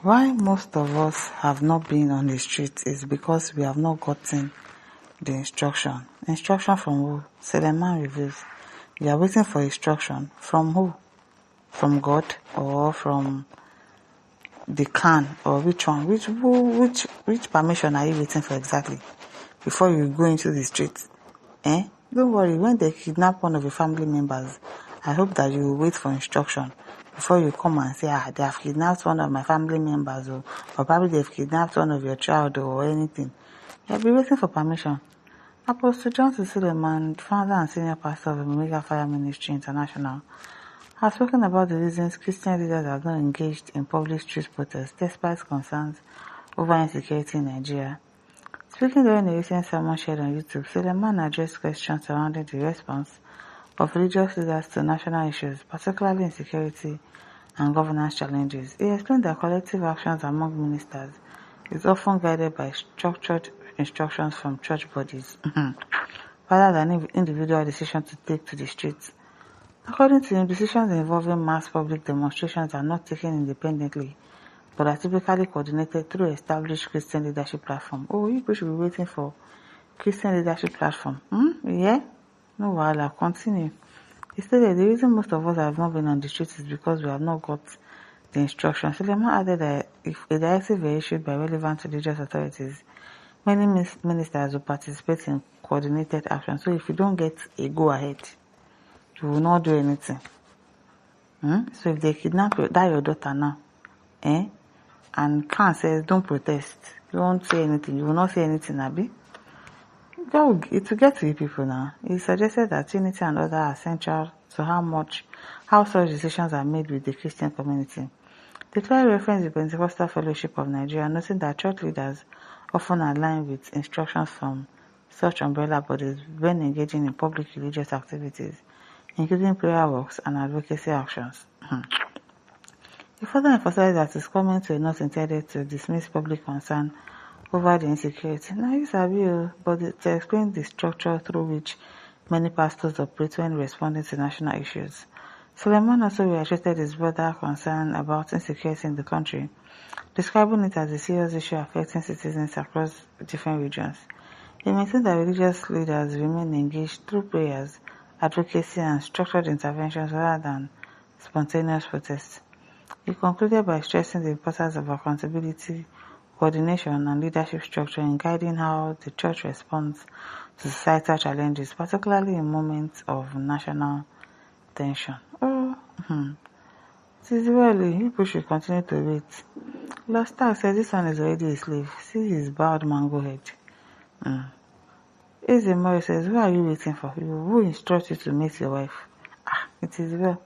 Why most of us have not been on the street is because we have not gotten the instruction. Instruction from who? Suleman reveals. You are waiting for instruction from who? From God or from the clan, or which one? Which permission are you waiting for exactly before you go into the street? Don't worry, when they kidnap one of your family members, I hope that you will wait for instruction before you come and say, they have kidnapped one of my family members, or probably they've kidnapped one of your child or anything. You'll be waiting for permission. Apostle Johnson Suleman, founder and senior pastor of Omega Fire Ministry International, has spoken about the reasons Christian leaders are not engaged in public street protests despite concerns over insecurity in Nigeria. Speaking during a recent sermon shared on YouTube, Suleman addressed questions surrounding the response of religious leaders to national issues, particularly insecurity and governance challenges. He explained that collective actions among ministers is often guided by structured instructions from church bodies, rather than individual decisions to take to the streets. According to him, decisions involving mass public demonstrations are not taken independently, but are typically coordinated through established Christian leadership platform. Oh, you should be waiting for Christian leadership platform. Yeah? No, I'll continue. He stated the reason most of us have not been on the streets is because we have not got the instructions. Suleman added that if a directive were issued by relevant religious authorities, many ministers will participate in coordinated action. So if you don't get a go-ahead, you will not do anything. So if they kidnap your daughter now, and Khan says don't protest, don't say anything, you will not say anything, Abi? It will get to you people now. He suggested that unity and order are central to how such decisions are made with the Christian community. The clear reference the Pentecostal Fellowship of Nigeria, noting that church leaders often align with instructions from such umbrella bodies when engaging in public religious activities, including prayer walks and advocacy actions. He further emphasized that his comments were not intended to dismiss public concern over the insecurity. Now, you sabi, but to explain the structure through which many pastors operate when responding to national issues. Suleman also reiterated his broader concern about insecurity in the country, describing it as a serious issue affecting citizens across different regions. He maintained that religious leaders remain engaged through prayers, advocacy, and structured interventions rather than spontaneous protests. He concluded by stressing the importance of accountability, coordination, and leadership structure in guiding how the church responds to societal challenges, particularly in moments of national tension. It is really, people should continue to wait. Lost Star says this one is already a slave. See his bowed mango head. Eze Mori says, who are you waiting for? Who instructs you to meet your wife? It is well.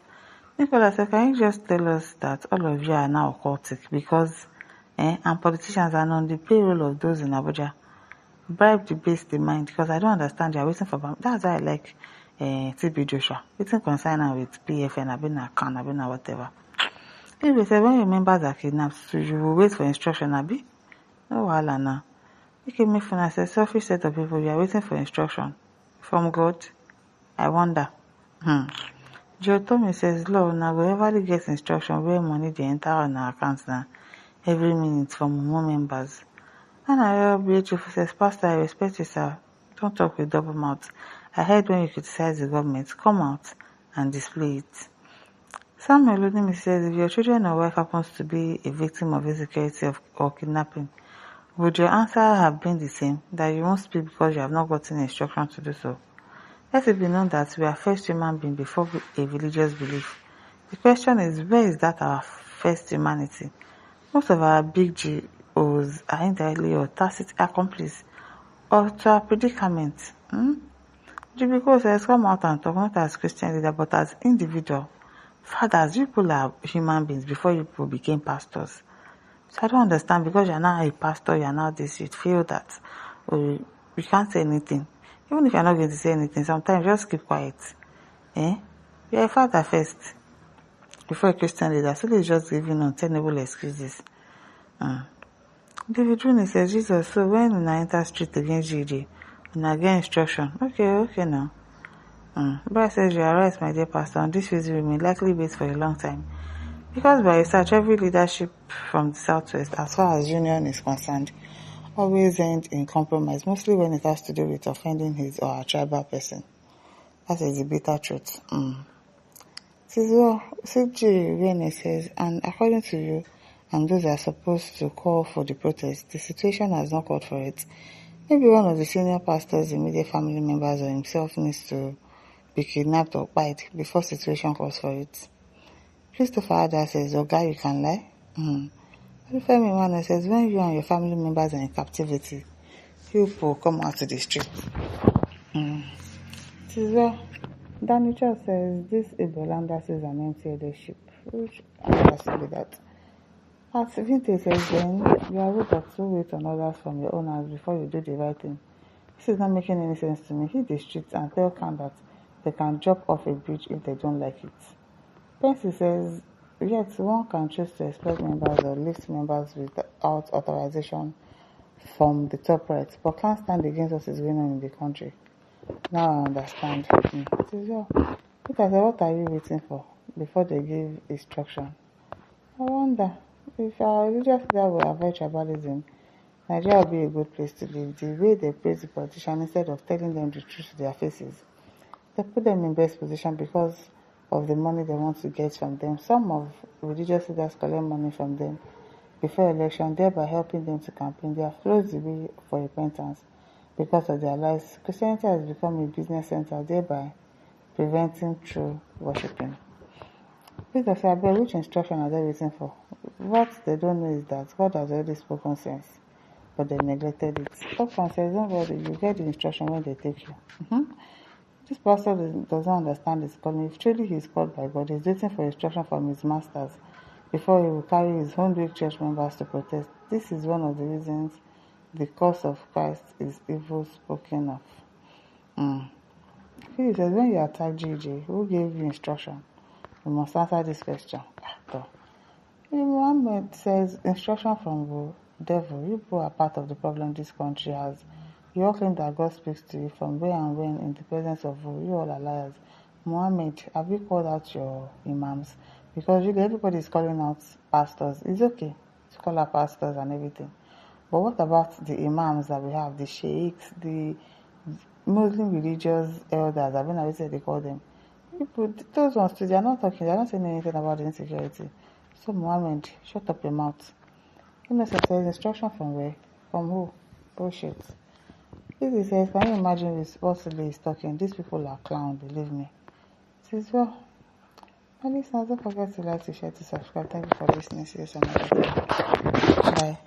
Nicholas said, can you just tell us that all of you are now occultic because and politicians are on the payroll of those in Abuja? Bribe the base the mind, because I don't understand. You are waiting for. That's why I like TB Joshua. Waiting concern with PFN, I've been a can, I've been a whatever. Anyway, so when your members are kidnapped, so you will wait for instruction, Abi? No wahala now. Okay, me fun, I said, selfish set of people, you are waiting for instruction. From God? I wonder. Joe Tommy says, Lord, now we everly get instruction where money they enter on our accounts now, every minute from more members. And I beautiful says, Pastor, I respect you, sir. Don't talk with double mouth. I heard when you criticize the government, come out and display it. Samuel Olunimi says, if your children or wife happens to be a victim of insecurity or kidnapping, would your answer have been the same, that you won't speak because you have not gotten instruction to do so? Let it be known that we are first human being before a religious belief. The question is, where is that our first humanity? Most of our big GOs are indirectly or tacit accomplices or to our predicament. Jibiko says, come out and talk, not as Christian leader, but as individual. Fathers, you people are human beings before you people became pastors. So I don't understand, because you're now a pastor, you're now this, you feel that you can't say anything. Even if you're not going to say anything, sometimes just keep quiet. You're a father first, before a Christian leader, so let's just giving untenable excuses. David Rooney says, Jesus, so when we enter street against GD, we get instruction. Okay now. Brad says, you are right, my dear pastor. On this visit, we may likely wait for a long time. Because by research, every leadership from the Southwest, as far as union is concerned, always end in compromise, mostly when it has to do with offending his or her tribal person. That is the bitter truth. It is well, CG Wayne says, and according to you, and those are supposed to call for the protest, the situation has not called for it. Maybe one of the senior pastors, immediate family members, or himself needs to be kidnapped or bite before situation calls for it. Christopher Ada says, oh guy, you can lie. Femi Emmanuel says, when you and your family members are in captivity, people come out to the street. It is well. Danny Cho says, this Ibolanda says an empty-headed ship. Which understand that. As Vinte says, then you are rude of to wait on others from your own hands before you do the right thing. This is not making any sense to me. Hit the streets and tell Khan that they can jump off a bridge if they don't like it. Pensy says, yet one can choose to expel members or lift members without authorization from the top right, but can't stand against what is going on in the country. Now I understand. It is well. Peter said, what are you waiting for before they give instruction? I wonder, if our religious leader will avoid tribalism, Nigeria will be a good place to live. The way they praise the politician instead of telling them the truth to their faces, they put them in best position because of the money they want to get from them. Some of religious leaders collect money from them before election, thereby helping them to campaign. They have closed the way for repentance because of their lives. Christianity has become a business center, thereby preventing true worshipping. Please, Dr. Abel, which instruction are they waiting for? What they don't know is that God has already spoken since, but they neglected it. Doctor says, don't worry, you get the instruction when they take you. This pastor doesn't understand his calling. If truly he is called by God, he's waiting for instruction from his masters before he will carry his own weak church members to protest. This is one of the reasons the cause of Christ is evil spoken of. He says, when you attack GJ, who gave you instruction? You must answer this question. Muhammad says, instruction from the devil. You people are part of the problem this country has. You all claim that God speaks to you from where and when in the presence of who? You all are liars. Muhammad, have you called out your imams? Because everybody is calling out pastors. It's okay to call out pastors and everything. But what about the imams that we have, the sheikhs, the Muslim religious elders, I mean, I say they call them. People, those ones too, they are not talking, they are not saying anything about the insecurity. So Muhammad, shut up your mouth. Innocent says, instruction from where? From who? Bullshit. This says, can you imagine what Sule is talking? These people are clowns, believe me. It is well. My listeners, don't forget to like, to share, to subscribe. Thank you for listening. See you some other time. Bye.